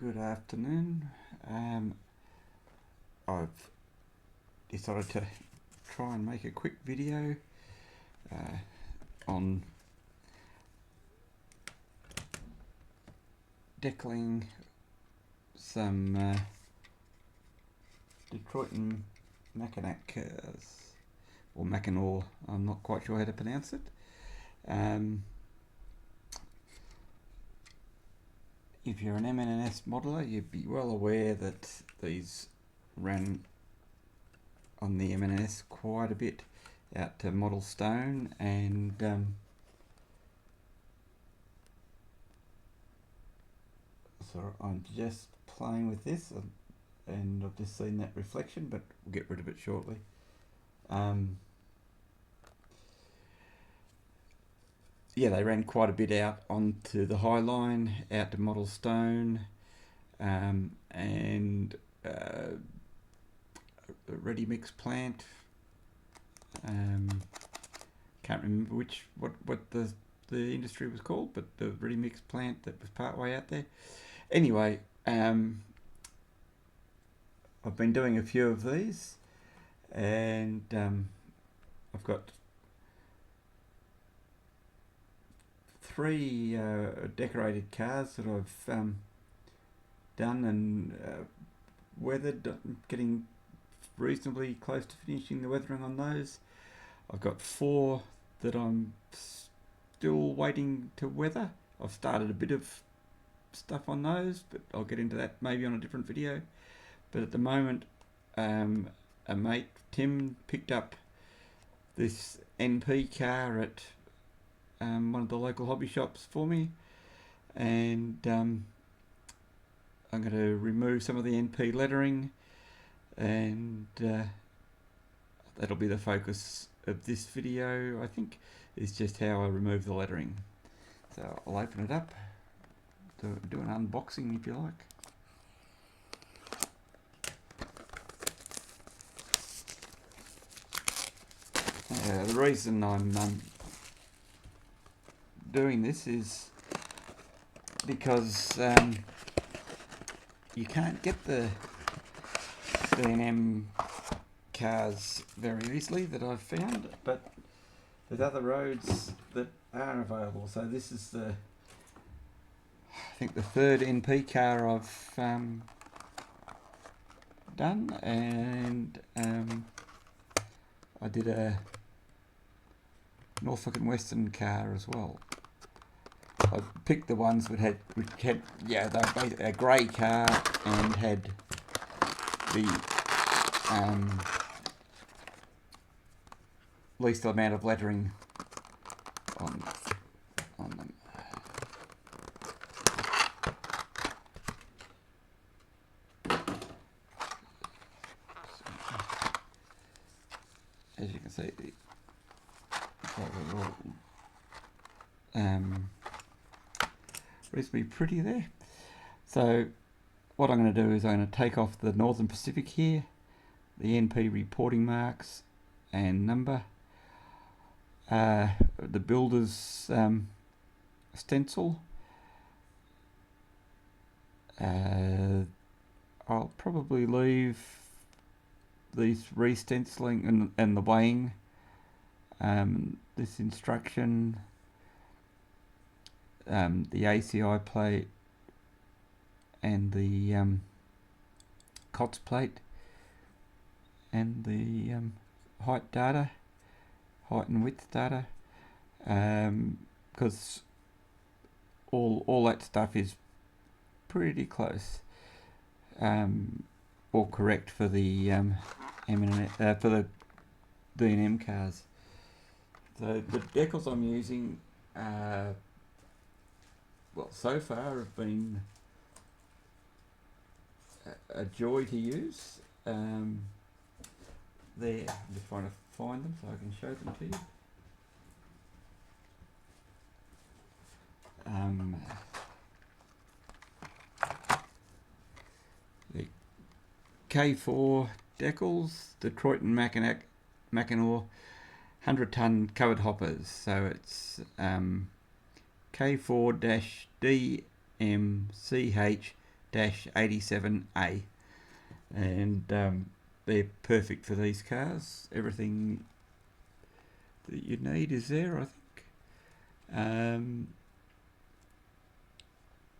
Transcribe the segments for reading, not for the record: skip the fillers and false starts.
Good afternoon. I've decided to try and make a quick video on deckling some Detroit and MN&S cars, or Mackinac, I'm not quite sure how to pronounce it. If you're an MN&S modeler, you'd be well aware that these ran on the MN&S quite a bit out to model stone, and so I'm just playing with this, and I've just seen that reflection, but we'll get rid of it shortly. Yeah, they ran quite a bit out onto the High Line, out to model stone, and a ready mix plant. Can't remember what the industry was called, but the ready mix plant that was part way out there. Anyway, I've been doing a few of these, and I've got 3 decorated cars that I've done and weathered, getting reasonably close to finishing the weathering on those. I've got 4 that I'm still waiting to weather. I've started a bit of stuff on those, but I'll get into that maybe on a different video. But at the moment, a mate, Tim, picked up this NP car at one of the local hobby shops for me, and I'm going to remove some of the NP lettering, and that'll be the focus of this video, I think, is just how I remove the lettering. So I'll open it up, do an unboxing if you like. The reason I'm doing this is because you can't get the M cars very easily that I've found, but there's other roads that are available. So this is I think the 3rd NP car I've done, and I did a Norfolk and Western car as well. I picked the ones which had yeah, they were a grey car and had the least amount of lettering on them. As you can see, reasonably pretty there. So what I'm going to do is I'm going to take off the Northern Pacific here, the NP reporting marks and number, the builder's stencil. I'll probably leave these re-stenciling and the weighing, this instruction, the ACI plate and the COTS plate, and the height and width data, because all that stuff is pretty close, or correct for the for the D&M cars. So the decals I'm using, well, so far have been a joy to use. There, I'm just trying to find them so I can show them to you. The K4 decals, Detroit and Mackinac 100-ton covered hoppers. So it's K4-DMCH MN&S-87A, and they're perfect for these cars. Everything that you need is there, I think.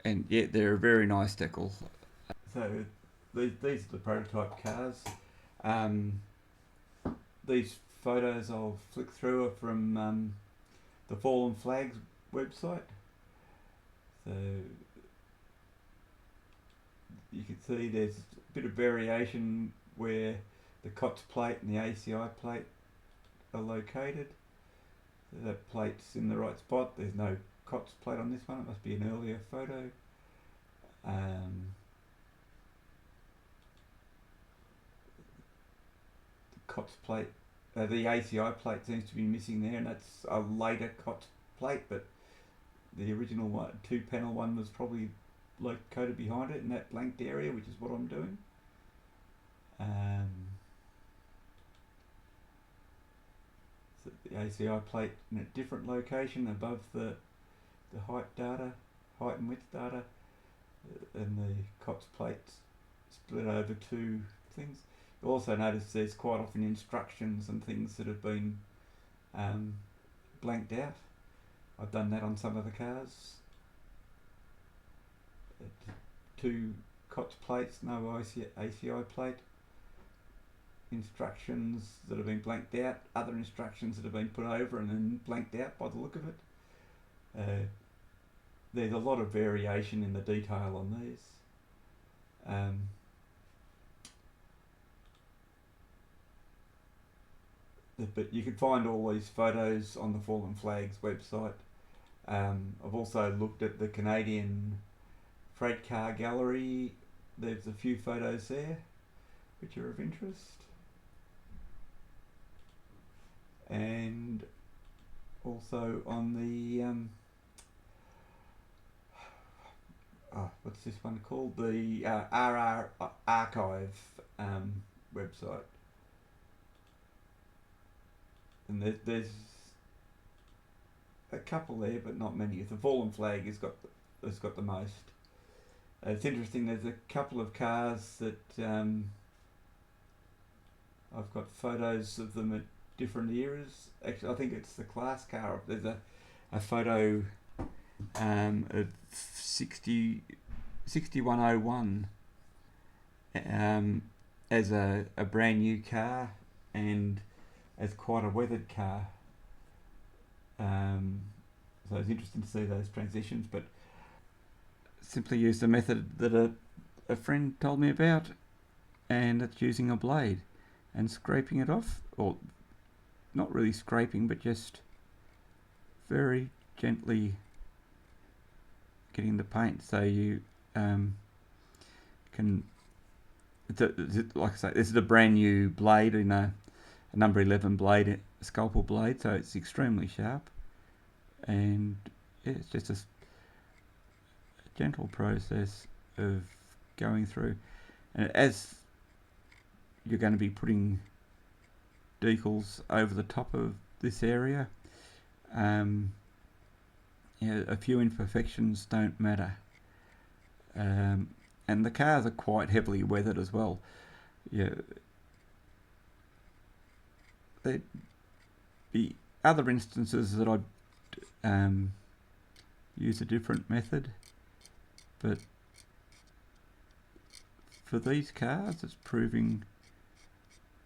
And yeah, they're a very nice decal. So these are the prototype cars. These photos I'll flick through are from the Fallen Flags website. So you can see there's a bit of variation where the COTS plate and the ACI plate are located. So that plate's in the right spot. There's no COTS plate on this one. It must be an earlier photo. The COTS plate, the ACI plate seems to be missing there, and that's a later COTS plate, but the original one, 2-panel one, was probably located behind it in that blanked area, which is what I'm doing. So the ACI plate in a different location above the height and width data, and the COTS plates split over two things. You'll also notice there's quite often instructions and things that have been blanked out. I've done that on some of the cars. 2 COTS plates, no ACI plate. Instructions that have been blanked out, other instructions that have been put over and then blanked out by the look of it. There's a lot of variation in the detail on these. But you can find all these photos on the Fallen Flags website. I've also looked at the Canadian Freight Car Gallery. There's a few photos there which are of interest. And also on the what's this one called? The RR Archive website. And there's a couple there, but not many. The Fallen Flag has got the most. It's interesting. There's a couple of cars that I've got photos of them at different eras. Actually, I think it's the class car. There's a photo of 6101 as a brand new car and as quite a weathered car. So it's interesting to see those transitions, but simply use the method that a friend told me about, and it's using a blade and scraping it off, or not really scraping, but just very gently getting the paint so you can, like I say, this is a brand new blade in a number 11 blade, a scalpel blade, so it's extremely sharp, and yeah, it's just a gentle process of going through. And as you're going to be putting decals over the top of this area, a few imperfections don't matter. And the cars are quite heavily weathered as well. Yeah, there'd be other instances that I'd use a different method, but for these cars it's proving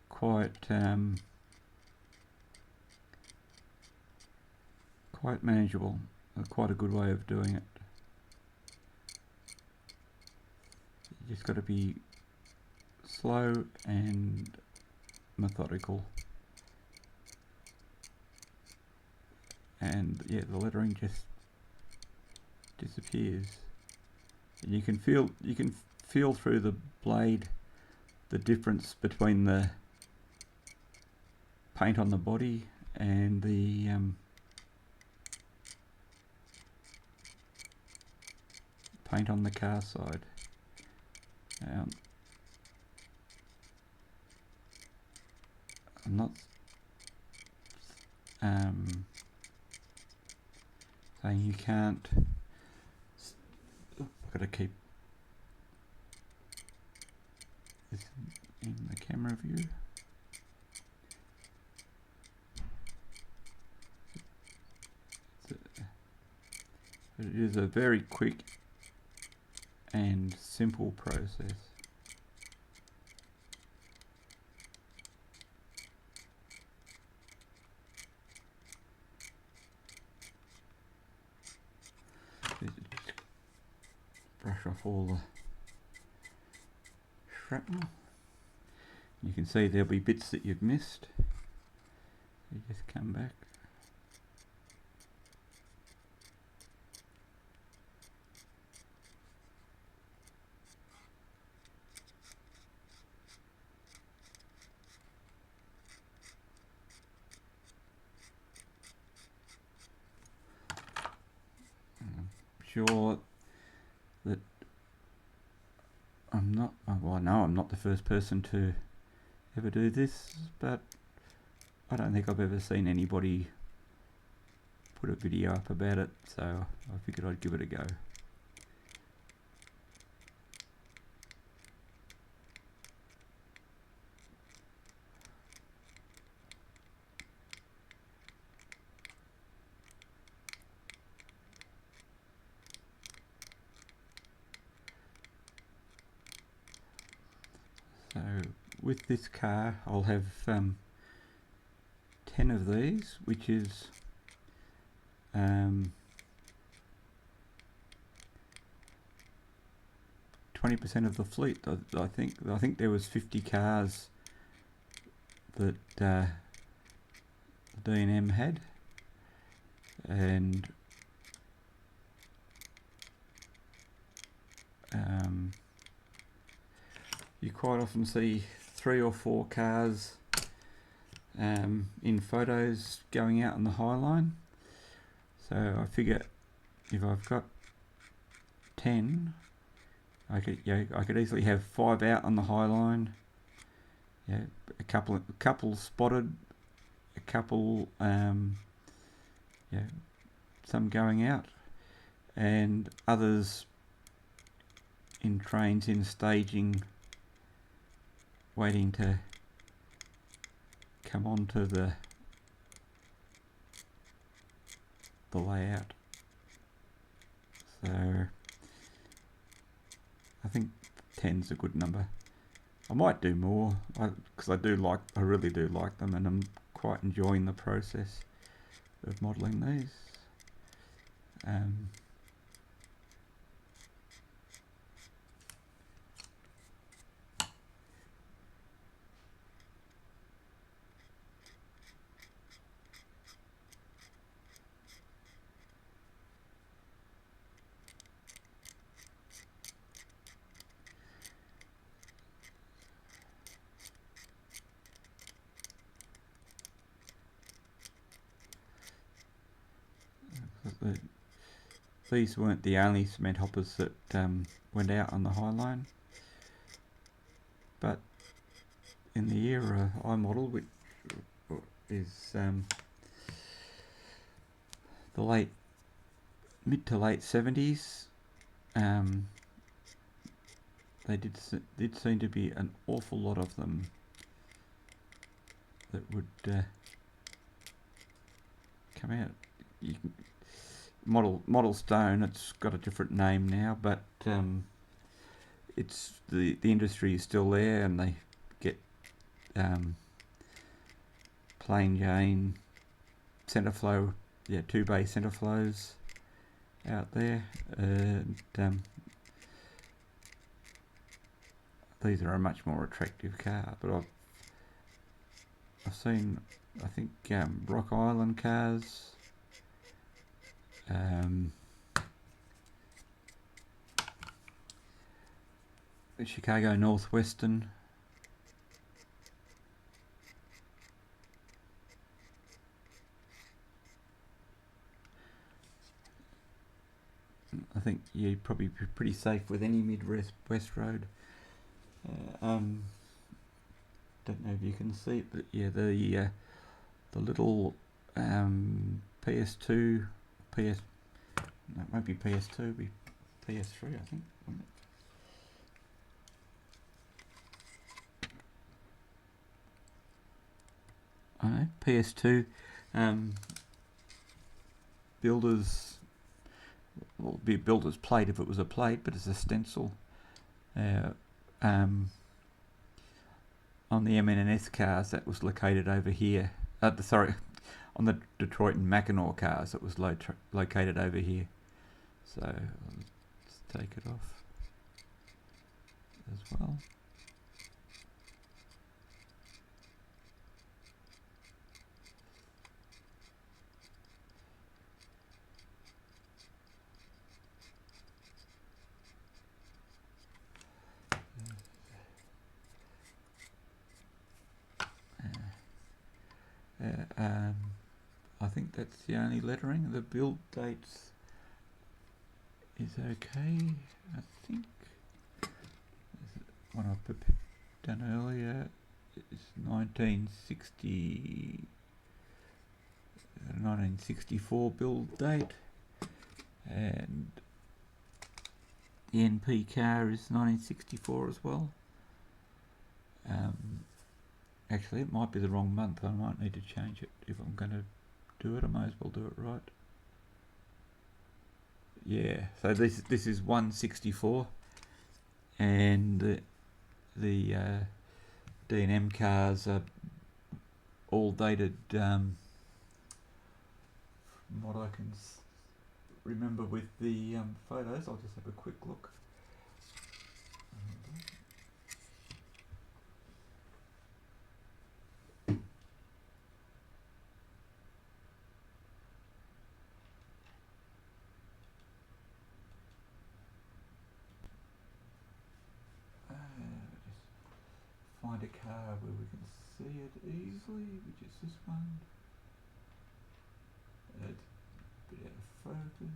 quite quite manageable, quite a good way of doing it. You just got to be slow and methodical, and yeah, the lettering just disappears, and you can feel through the blade the difference between the paint on the body and the paint on the car side. I'm not saying you can't. I've got to keep camera view. It is a very quick and simple process. Brush off all the shrapnel. You can see there'll be bits that you've missed. You just come back. I'm sure that well, I know I'm not the first person to ever do this, but I don't think I've ever seen anybody put a video up about it, so I figured I'd give it a go. So with this car I'll have 10 of these, which is 20% of the fleet. I think there was 50 cars that D&M had, and you quite often see 3 or 4 cars in photos going out on the High Line. So I figure if I've got 10, I could easily have 5 out on the High Line. Yeah, a couple spotted, a couple some going out, and others in trains in staging, waiting to come onto the layout. So I think 10's a good number. I might do more because I really do like them, and I'm quite enjoying the process of modelling these. These weren't the only cement hoppers that went out on the High Line, but in the era I model, which is the mid to late 70s, they did seem to be an awful lot of them that would come out. You can model stone. It's got a different name now, but it's the industry is still there, and they get plain Jane centre flow, 2-bay centre flows out there, and these are a much more attractive car. But I've seen, I think, Rock Island cars, Chicago Northwestern, I think you'd probably be pretty safe with any Midwest road. Don't know if you can see it, but yeah, the little PS2, no, it won't be PS2, it'll be PS3, I think, won't it? I know, PS2 builders, well, it'd be a builder's plate if it was a plate, but it's a stencil. On the MN&S cars, that was located over here. Sorry, on the Detroit and Mackinac cars, it was located over here. So let's take it off as well. I think that's the only lettering. The build dates is okay, I think. One I've done earlier is 1964 build date, and the NP car is 1964 as well. Actually, it might be the wrong month. I might need to change it. If I'm going to do it, I may as well do it right. Yeah, so this is 164, and the D&M cars are all dated, from what I can remember with the photos. I'll just have a quick look. Find a car where we can see it easily, which is this one. It's a bit out of focus.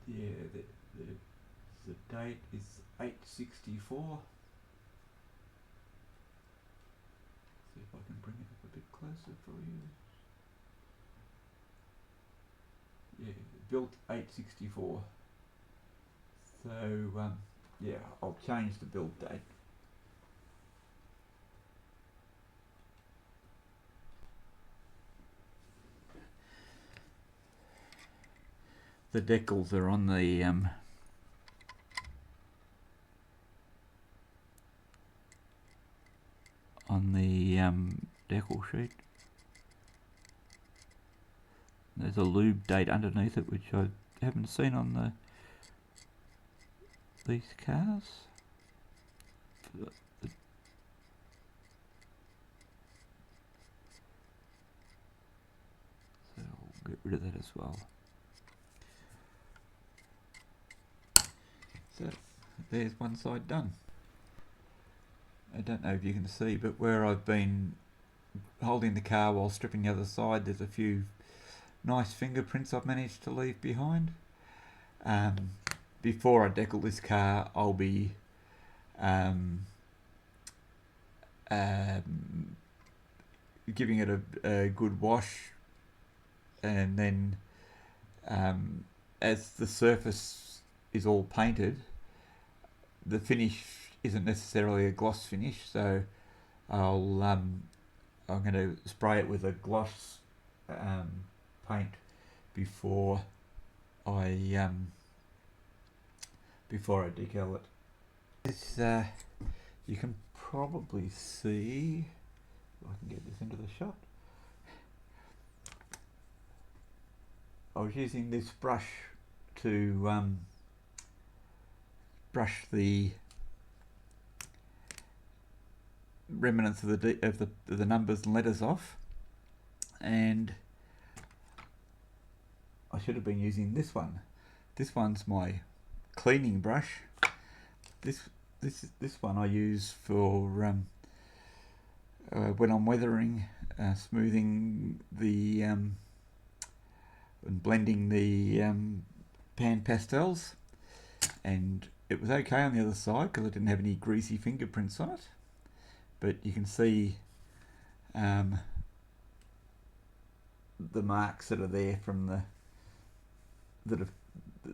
Yeah, the date is 864. See if I can bring it up a bit closer for you. Yeah, built 864. So yeah, I'll change the build date. The decals are on the decal sheet. There's a lube date underneath it, which I haven't seen on these cars. So I'll get rid of that as well. So there's one side done. I don't know if you can see, but where I've been holding the car while stripping the other side, there's a few nice fingerprints I've managed to leave behind. Before I decal this car, I'll be giving it a good wash, and then as the surface is all painted, the finish isn't necessarily a gloss finish, so I'm going to spray it with a gloss paint before I decal it. This you can probably see, if I can get this into the shot. I was using this brush to brush the remnants of the numbers and letters off, and I should have been using this one. This one's my cleaning brush. This one I use for when I'm weathering, smoothing the and blending the pan pastels, and it was okay on the other side because I didn't have any greasy fingerprints on it, but you can see the marks that are there from that have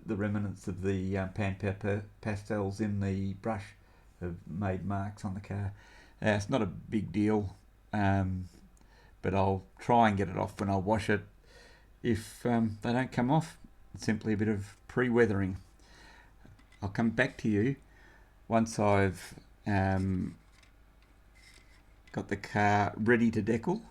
the remnants of the pan pepper pastels in the brush have made marks on the car. It's not a big deal, but I'll try and get it off when I wash it. If they don't come off, it's simply a bit of pre-weathering. I'll come back to you once I've got the car ready to decal